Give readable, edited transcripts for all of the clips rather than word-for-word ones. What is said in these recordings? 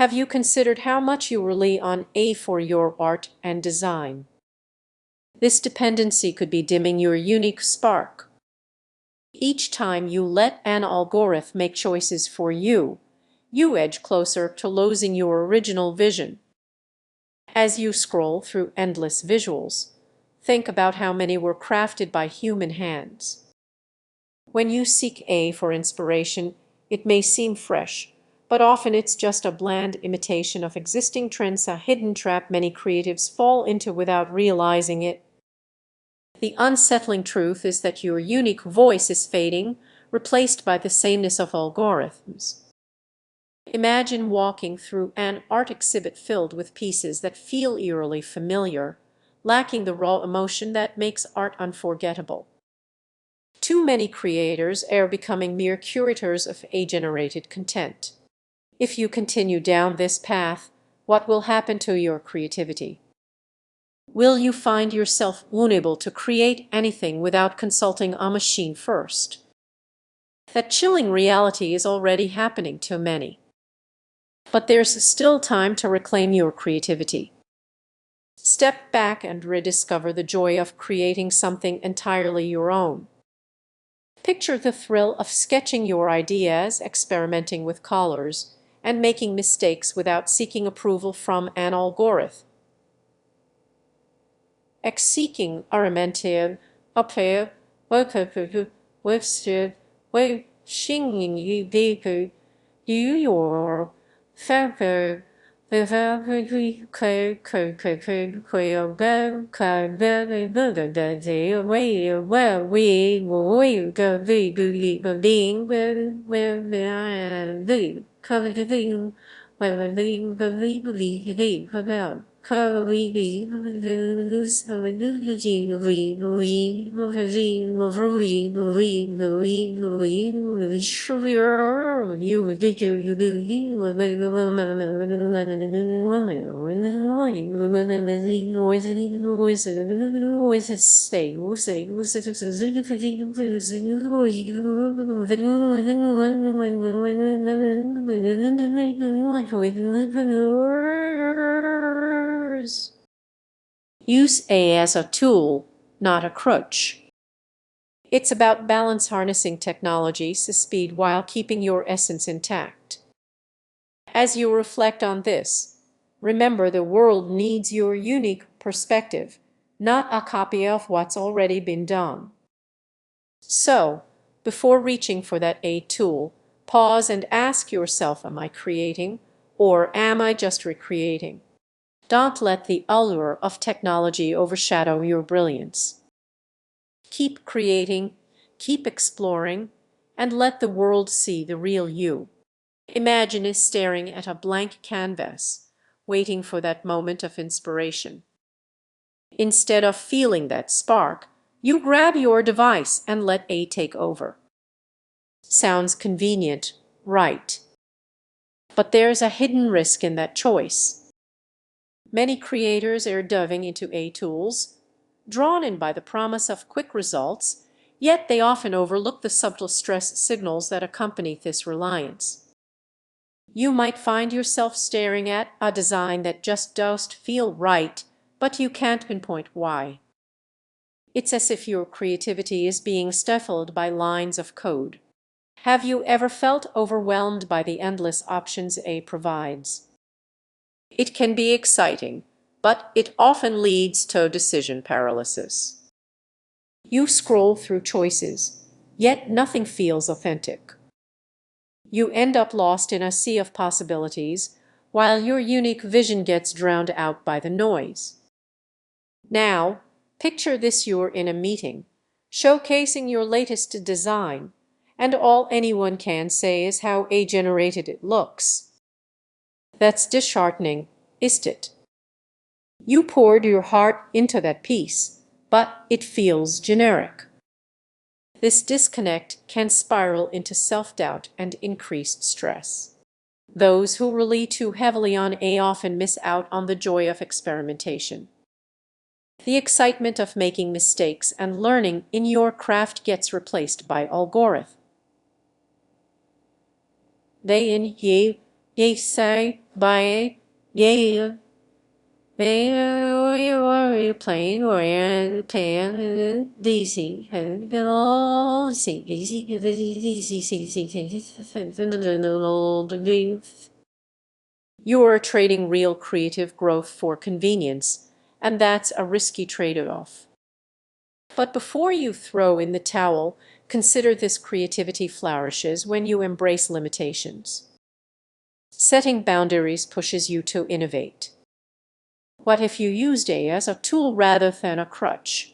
Have you considered how much you rely on A for your art and design? This dependency could be dimming your unique spark. Each time you let an algorithm make choices for you, you edge closer to losing your original vision. As you scroll through endless visuals, think about how many were crafted by human hands. When you seek A for inspiration, it may seem fresh, but often it's just a bland imitation of existing trends, a hidden trap many creatives fall into without realizing it. The unsettling truth is that your unique voice is fading, replaced by the sameness of algorithms. Imagine walking through an art exhibit filled with pieces that feel eerily familiar, lacking the raw emotion that makes art unforgettable. Too many creators are becoming mere curators of A-generated content. If you continue down this path, what will happen to your creativity? Will you find yourself unable to create anything without consulting a machine first? That chilling reality is already happening to many. But there's still time to reclaim your creativity. Step back and rediscover the joy of creating something entirely your own. Picture the thrill of sketching your ideas, experimenting with colors, and making mistakes without seeking approval from an algorithm. Seeking argumentieren, Abwehr, Webster, Xinging Idee, your Faber, Use A as a tool, not a crutch. It's about balance, harnessing technology to speed while keeping your essence intact. As you reflect on this, remember the world needs your unique perspective, not a copy of what's already been done. So, before reaching for that A tool, pause and ask yourself, am I creating, or am I just recreating? Don't let the allure of technology overshadow your brilliance. Keep creating, keep exploring, and let the world see the real you. Imagine staring at a blank canvas, waiting for that moment of inspiration. Instead of feeling that spark, you grab your device and let A take over. Sounds convenient, right? But there's a hidden risk in that choice. Many creators are diving into A tools, drawn in by the promise of quick results, yet they often overlook the subtle stress signals that accompany this reliance. You might find yourself staring at a design that just doesn't feel right, but you can't pinpoint why. It's as if your creativity is being stifled by lines of code. Have you ever felt overwhelmed by the endless options A provides? It can be exciting, but it often leads to decision paralysis. You scroll through choices, yet nothing feels authentic. You end up lost in a sea of possibilities, while your unique vision gets drowned out by the noise. Now, picture this: you're in a meeting, showcasing your latest design, and all anyone can say is how A-generated it looks. That's disheartening, isn't it? You poured your heart into that piece, but it feels generic. This disconnect can spiral into self-doubt and increased stress. Those who rely too heavily on A often miss out on the joy of experimentation. The excitement of making mistakes and learning in your craft gets replaced by algorithm. They in ye say by yeah. You are playing or playing DC. You are trading real creative growth for convenience, and that's a risky trade-off. But before you throw in the towel, consider this: creativity flourishes when you embrace limitations. Setting boundaries pushes you to innovate. What if you used AI as a tool rather than a crutch?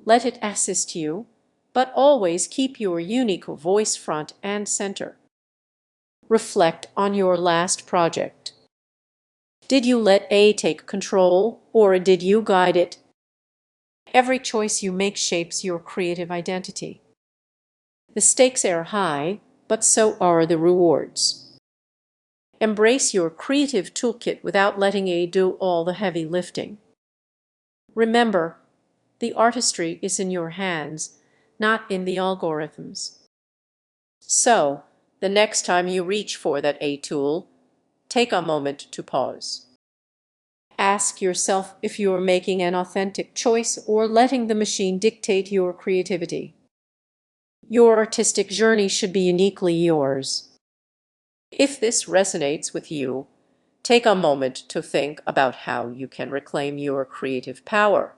Let it assist you, but always keep your unique voice front and center. Reflect on your last project. Did you let AI take control, or did you guide it? Every choice you make shapes your creative identity. The stakes are high, but so are the rewards. Embrace your creative toolkit without letting AI do all the heavy lifting. Remember, the artistry is in your hands, not in the algorithms. So, the next time you reach for that AI tool, take a moment to pause. Ask yourself if you are making an authentic choice or letting the machine dictate your creativity. Your artistic journey should be uniquely yours. If this resonates with you, take a moment to think about how you can reclaim your creative power.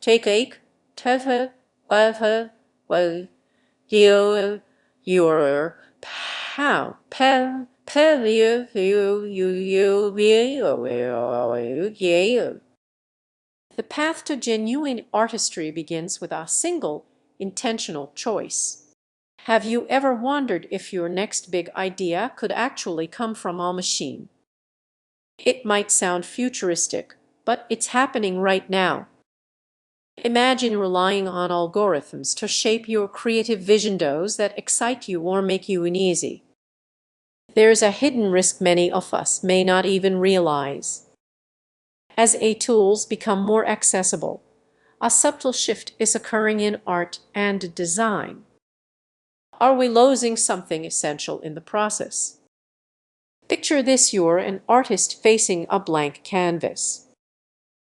Take a your pow The path to genuine artistry begins with a single, intentional choice. Have you ever wondered if your next big idea could actually come from a machine? It might sound futuristic, but it's happening right now. Imagine relying on algorithms to shape your creative vision, those that excite you or make you uneasy. There's a hidden risk many of us may not even realize. As AI tools become more accessible, a subtle shift is occurring in art and design. Are we losing something essential in the process? Picture this: you're an artist facing a blank canvas.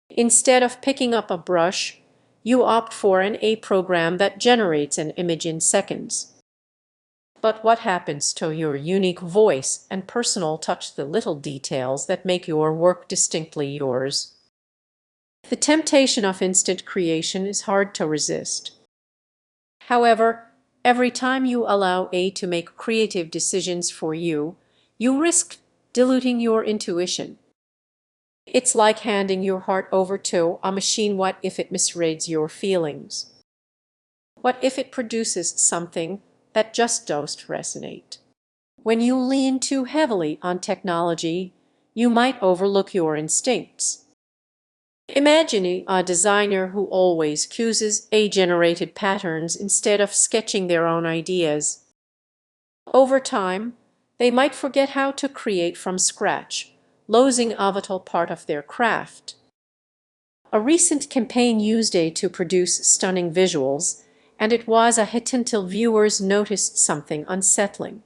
Instead of picking up a brush, you opt for an AI program that generates an image in seconds. But what happens to your unique voice and personal touch, the little details that make your work distinctly yours? The temptation of instant creation is hard to resist. However, every time you allow AI to make creative decisions for you, you risk diluting your intuition. It's like handing your heart over to a machine. What if it misreads your feelings? What if it produces something that just doesn't resonate? When you lean too heavily on technology, you might overlook your instincts. Imagine a designer who always uses AI-generated patterns instead of sketching their own ideas. Over time, they might forget how to create from scratch, losing a vital part of their craft. A recent campaign used AI to produce stunning visuals, and it was a hit until viewers noticed something unsettling.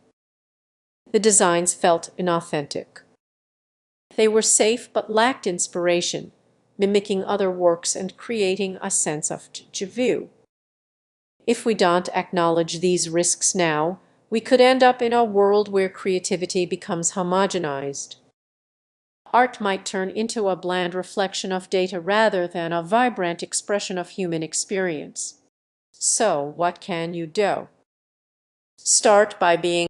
The designs felt inauthentic. They were safe but lacked inspiration, mimicking other works and creating a sense of déjà vu. If we don't acknowledge these risks now, we could end up in a world where creativity becomes homogenized. Art might turn into a bland reflection of data rather than a vibrant expression of human experience. So, what can you do? Start by being